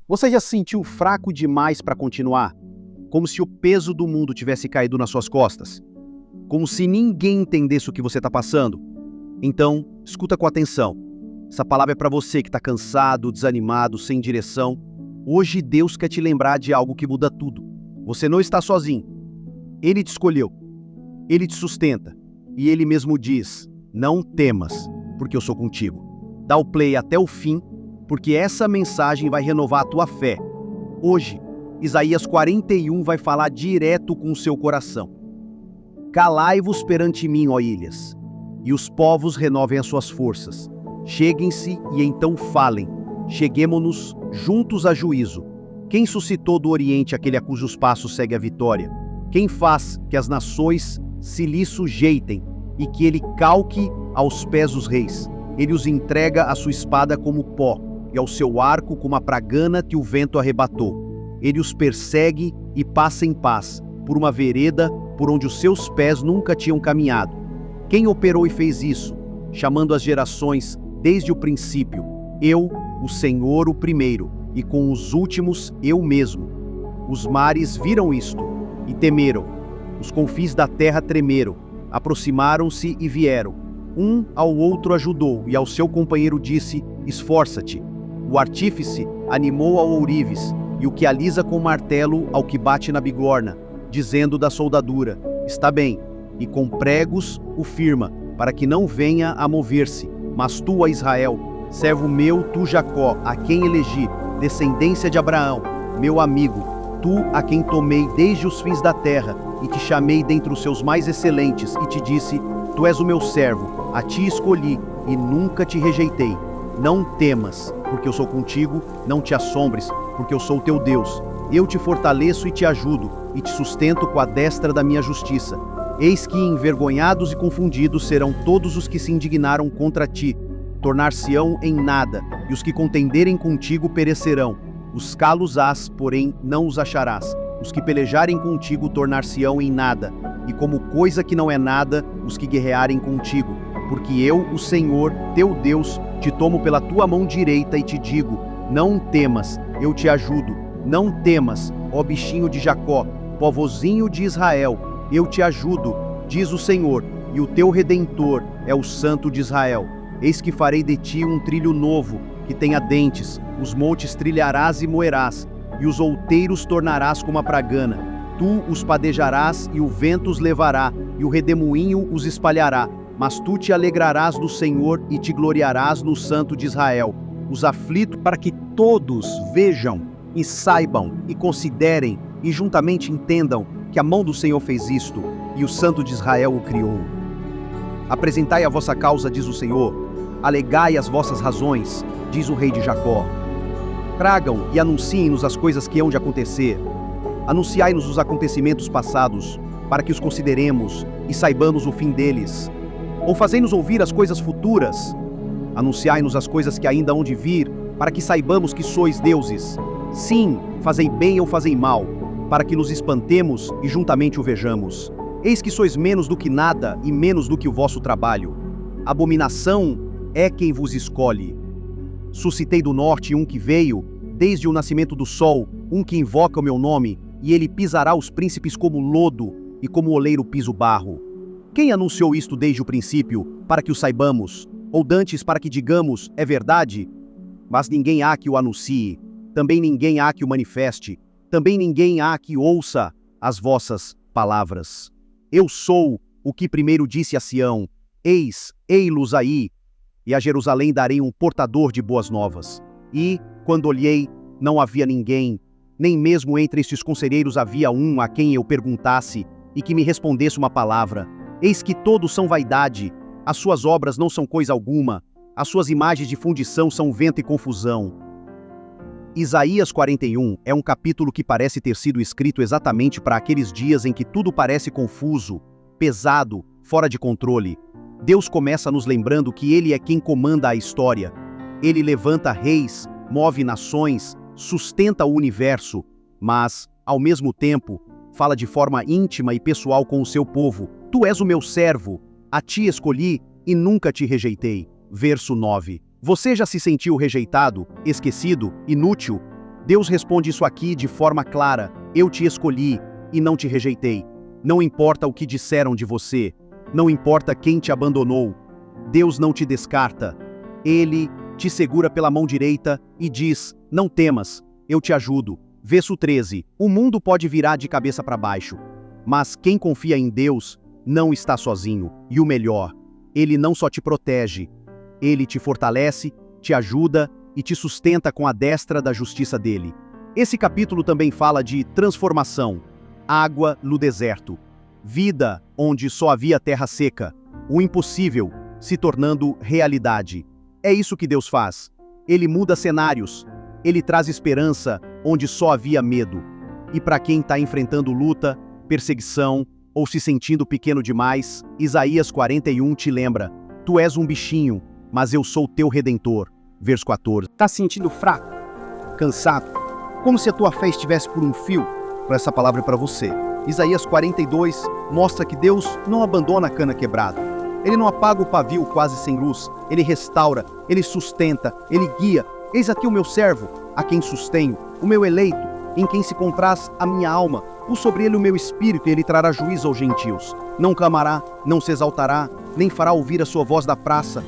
Você já se sentiu fraco demais para continuar? Como se o peso do mundo tivesse caído nas suas costas? Como se ninguém entendesse o que você está passando? Então, escuta com atenção. Essa palavra é para você que está cansado, desanimado, sem direção. Hoje Deus quer te lembrar de algo que muda tudo. Você não está sozinho. Ele te escolheu. Ele te sustenta. E Ele mesmo diz, não temas, porque eu sou contigo. Dá o play até o fim, porque essa mensagem vai renovar a tua fé. Hoje, Isaías 41 vai falar direto com o seu coração. Calai-vos perante mim, ó ilhas, e os povos renovem as suas forças. Cheguem-se e então falem. Cheguemo-nos juntos a juízo. Quem suscitou do Oriente aquele a cujos passos segue a vitória? Quem faz que as nações se lhe sujeitem e que ele calque aos pés os reis? Ele os entrega à sua espada como pó e ao seu arco como a pragana que o vento arrebatou. Ele os persegue e passa em paz, por uma vereda por onde os seus pés nunca tinham caminhado. Quem operou e fez isso, chamando as gerações desde o princípio? Eu, o Senhor, o primeiro, e com os últimos eu mesmo. Os mares viram isto e temeram. Os confins da terra tremeram, aproximaram-se e vieram. Um ao outro ajudou e ao seu companheiro disse, esforça-te. O artífice animou ao ourives, e o que alisa com o martelo ao que bate na bigorna, dizendo da soldadura, está bem, e com pregos o firma, para que não venha a mover-se. Mas tu, ó Israel, servo meu, tu Jacó, a quem elegi, descendência de Abraão, meu amigo, tu a quem tomei desde os fins da terra, e te chamei dentre os seus mais excelentes, e te disse, tu és o meu servo, a ti escolhi, e nunca te rejeitei. Não temas, porque eu sou contigo, não te assombres, porque eu sou teu Deus. Eu te fortaleço e te ajudo, e te sustento com a destra da minha justiça. Eis que envergonhados e confundidos serão todos os que se indignaram contra ti. Tornar-se-ão em nada, e os que contenderem contigo perecerão. Os calos-ás, porém, não os acharás. Os que pelejarem contigo tornar-se-ão em nada, e como coisa que não é nada, os que guerrearem contigo. Porque eu, o Senhor, teu Deus, te tomo pela tua mão direita e te digo, não temas, eu te ajudo. Não temas, ó bichinho de Jacó, povozinho de Israel, eu te ajudo, diz o Senhor, e o teu Redentor é o Santo de Israel. Eis que farei de ti um trilho novo, que tenha dentes, os montes trilharás e moerás, e os outeiros tornarás como a pragana. Tu os padejarás e o vento os levará, e o redemoinho os espalhará. Mas tu te alegrarás no Senhor e te gloriarás no Santo de Israel. Os aflitos, para que todos vejam e saibam e considerem e juntamente entendam que a mão do Senhor fez isto e o Santo de Israel o criou. Apresentai a vossa causa, diz o Senhor, alegai as vossas razões, diz o rei de Jacó. Tragam e anunciem-nos as coisas que hão de acontecer. Anunciai-nos os acontecimentos passados, para que os consideremos e saibamos o fim deles. Ou fazei-nos ouvir as coisas futuras. Anunciai-nos as coisas que ainda hão de vir, para que saibamos que sois deuses. Sim, fazei bem ou fazei mal, para que nos espantemos e juntamente o vejamos. Eis que sois menos do que nada e menos do que o vosso trabalho. Abominação é quem vos escolhe. Suscitei do norte um que veio, desde o nascimento do sol, um que invoca o meu nome, e ele pisará os príncipes como lodo, e como o oleiro pisa o barro. Quem anunciou isto desde o princípio, para que o saibamos, ou dantes para que digamos, é verdade? Mas ninguém há que o anuncie, também ninguém há que o manifeste, também ninguém há que ouça as vossas palavras. Eu sou o que primeiro disse a Sião, ei-los aí, e a Jerusalém darei um portador de boas novas. E, quando olhei, não havia ninguém, nem mesmo entre estes conselheiros havia um a quem eu perguntasse e que me respondesse uma palavra. Eis que todos são vaidade, as suas obras não são coisa alguma, as suas imagens de fundição são vento e confusão. Isaías 41 é um capítulo que parece ter sido escrito exatamente para aqueles dias em que tudo parece confuso, pesado, fora de controle. Deus começa nos lembrando que Ele é quem comanda a história. Ele levanta reis, move nações, sustenta o universo, mas, ao mesmo tempo, fala de forma íntima e pessoal com o seu povo. Tu és o meu servo, a ti escolhi e nunca te rejeitei. Verso 9. Você já se sentiu rejeitado, esquecido, inútil? Deus responde isso aqui de forma clara: eu te escolhi e não te rejeitei. Não importa o que disseram de você, não importa quem te abandonou, Deus não te descarta. Ele te segura pela mão direita e diz: não temas, eu te ajudo. Verso 13: o mundo pode virar de cabeça para baixo, mas quem confia em Deus não está sozinho. E o melhor, Ele não só te protege, Ele te fortalece, te ajuda e te sustenta com a destra da justiça dele. Esse capítulo também fala de transformação, água no deserto, vida onde só havia terra seca, o impossível se tornando realidade. É isso que Deus faz. Ele muda cenários, Ele traz esperança onde só havia medo. E para quem está enfrentando luta, perseguição ou se sentindo pequeno demais, Isaías 41 te lembra: tu és um bichinho, mas eu sou teu redentor. Verso 14. Tá se sentindo fraco, cansado, como se a tua fé estivesse por um fio? Essa palavra é para você. Isaías 42 mostra que Deus não abandona a cana quebrada. Ele não apaga o pavio quase sem luz. Ele restaura, Ele sustenta, Ele guia. Eis aqui o meu servo, a quem sustenho, o meu eleito, em quem se compraz a minha alma. Pus sobre ele o meu espírito e ele trará juízo aos gentios. Não clamará, não se exaltará, nem fará ouvir a sua voz da praça.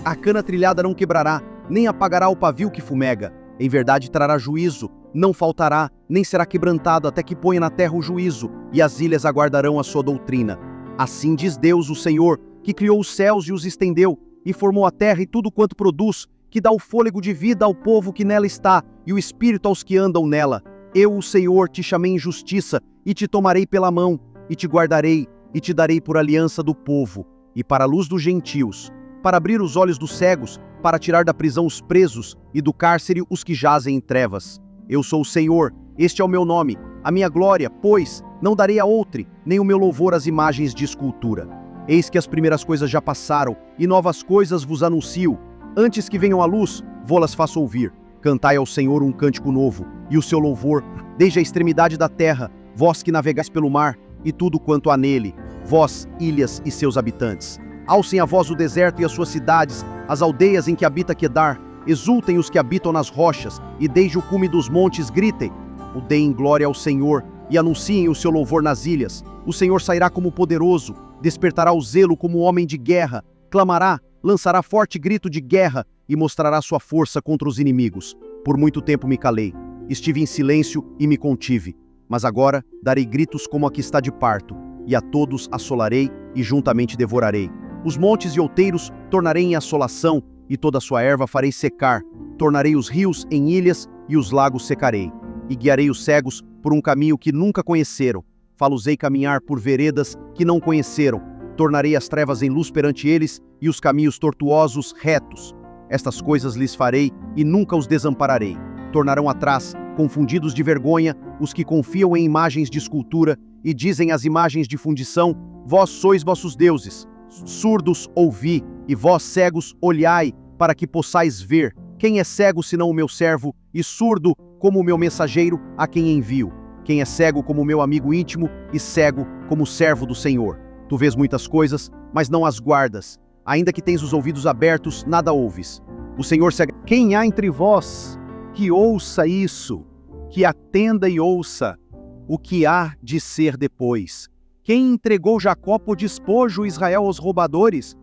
A cana trilhada não quebrará, nem apagará o pavio que fumega. Em verdade trará juízo, não faltará, nem será quebrantado até que ponha na terra o juízo, e as ilhas aguardarão a sua doutrina. Assim diz Deus, o Senhor, que criou os céus e os estendeu, e formou a terra e tudo quanto produz, que dá o fôlego de vida ao povo que nela está, e o espírito aos que andam nela. Eu, o Senhor, te chamei em justiça, e te tomarei pela mão, e te guardarei, e te darei por aliança do povo, e para a luz dos gentios, para abrir os olhos dos cegos, para tirar da prisão os presos, e do cárcere os que jazem em trevas. Eu sou o Senhor, este é o meu nome, a minha glória, pois, não darei a outre, nem o meu louvor às imagens de escultura. Eis que as primeiras coisas já passaram, e novas coisas vos anuncio. Antes que venham à luz, vô-las faço ouvir. Cantai ao Senhor um cântico novo, e o seu louvor, desde a extremidade da terra, vós que navegais pelo mar, e tudo quanto há nele, vós, ilhas e seus habitantes. Alcem a voz o deserto e as suas cidades, as aldeias em que habita Quedar. Exultem os que habitam nas rochas, e desde o cume dos montes gritem. O deem glória ao Senhor, e anunciem o seu louvor nas ilhas. O Senhor sairá como poderoso, despertará o zelo como homem de guerra, clamará, lançará forte grito de guerra, e mostrará sua força contra os inimigos. Por muito tempo me calei, estive em silêncio e me contive, mas agora darei gritos como a que está de parto, e a todos assolarei e juntamente devorarei. Os montes e outeiros tornarei em assolação, e toda a sua erva farei secar. Tornarei os rios em ilhas e os lagos secarei. E guiarei os cegos por um caminho que nunca conheceram. Fá-los-ei caminhar por veredas que não conheceram. Tornarei as trevas em luz perante eles e os caminhos tortuosos retos. Estas coisas lhes farei e nunca os desampararei. Tornarão atrás, confundidos de vergonha, os que confiam em imagens de escultura e dizem às imagens de fundição: vós sois vossos deuses. Surdos, ouvi, e vós cegos, olhai, para que possais ver. Quem é cego senão o meu servo, e surdo como o meu mensageiro a quem envio? Quem é cego como o meu amigo íntimo, e cego como o servo do Senhor? Tu vês muitas coisas, mas não as guardas. Ainda que tens os ouvidos abertos, nada ouves. O Senhor cega. Quem há entre vós que ouça isso, que atenda e ouça o que há de ser depois? Quem entregou Jacó por despojo, Israel aos roubadores?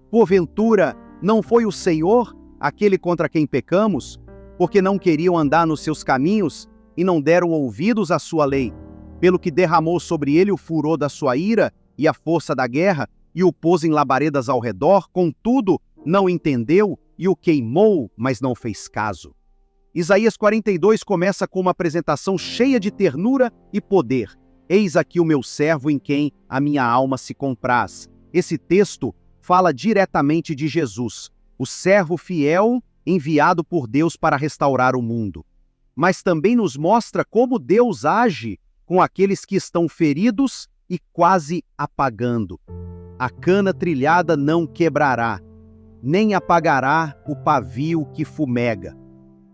Porventura, não foi o Senhor, aquele contra quem pecamos, porque não queriam andar nos seus caminhos e não deram ouvidos à sua lei, pelo que derramou sobre ele o furor da sua ira e a força da guerra, e o pôs em labaredas ao redor, contudo, não entendeu, e o queimou, mas não fez caso. Isaías 42 começa com uma apresentação cheia de ternura e poder. Eis aqui o meu servo em quem a minha alma se compraz. Esse texto fala diretamente de Jesus, o servo fiel enviado por Deus para restaurar o mundo. Mas também nos mostra como Deus age com aqueles que estão feridos e quase apagando. A cana trilhada não quebrará, nem apagará o pavio que fumega.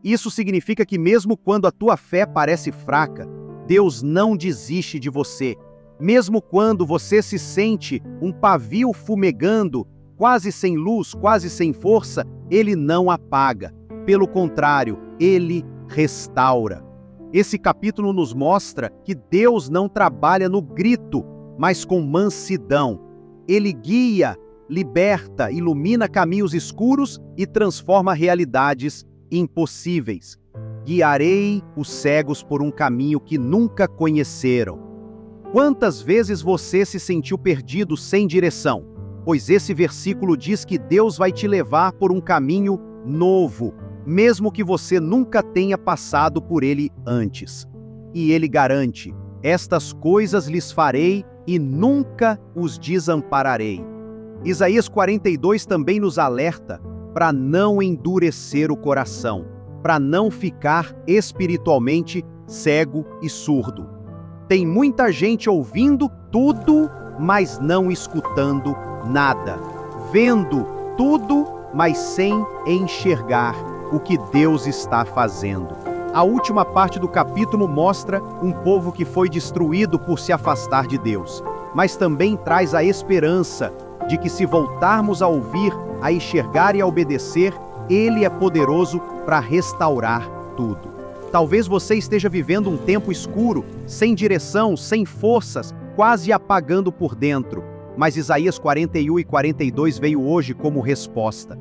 Isso significa que mesmo quando a tua fé parece fraca, Deus não desiste de você. Mesmo quando você se sente um pavio fumegando, quase sem luz, quase sem força, Ele não apaga. Pelo contrário, Ele restaura. Esse capítulo nos mostra que Deus não trabalha no grito, mas com mansidão. Ele guia, liberta, ilumina caminhos escuros e transforma realidades impossíveis. Guiarei os cegos por um caminho que nunca conheceram. Quantas vezes você se sentiu perdido sem direção? Pois esse versículo diz que Deus vai te levar por um caminho novo, mesmo que você nunca tenha passado por ele antes. E ele garante: estas coisas lhes farei e nunca os desampararei. Isaías 42 também nos alerta para não endurecer o coração, para não ficar espiritualmente cego e surdo. Tem muita gente ouvindo tudo, mas não escutando nada. Vendo tudo, mas sem enxergar o que Deus está fazendo. A última parte do capítulo mostra um povo que foi destruído por se afastar de Deus, mas também traz a esperança de que, se voltarmos a ouvir, a enxergar e a obedecer, Ele é poderoso para restaurar tudo. Talvez você esteja vivendo um tempo escuro, sem direção, sem forças, quase apagando por dentro. Mas Isaías 41 e 42 veio hoje como resposta.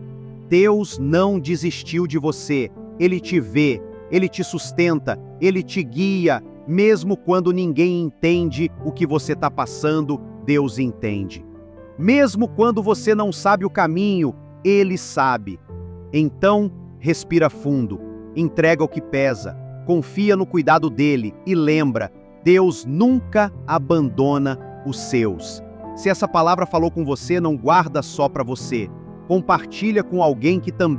Deus não desistiu de você. Ele te vê, Ele te sustenta, Ele te guia. Mesmo quando ninguém entende o que você está passando, Deus entende. Mesmo quando você não sabe o caminho, Ele sabe. Então, respira fundo, entrega o que pesa, confia no cuidado dEle e lembra, Deus nunca abandona os seus. Se essa palavra falou com você, não guarda só para você. Compartilha com alguém que também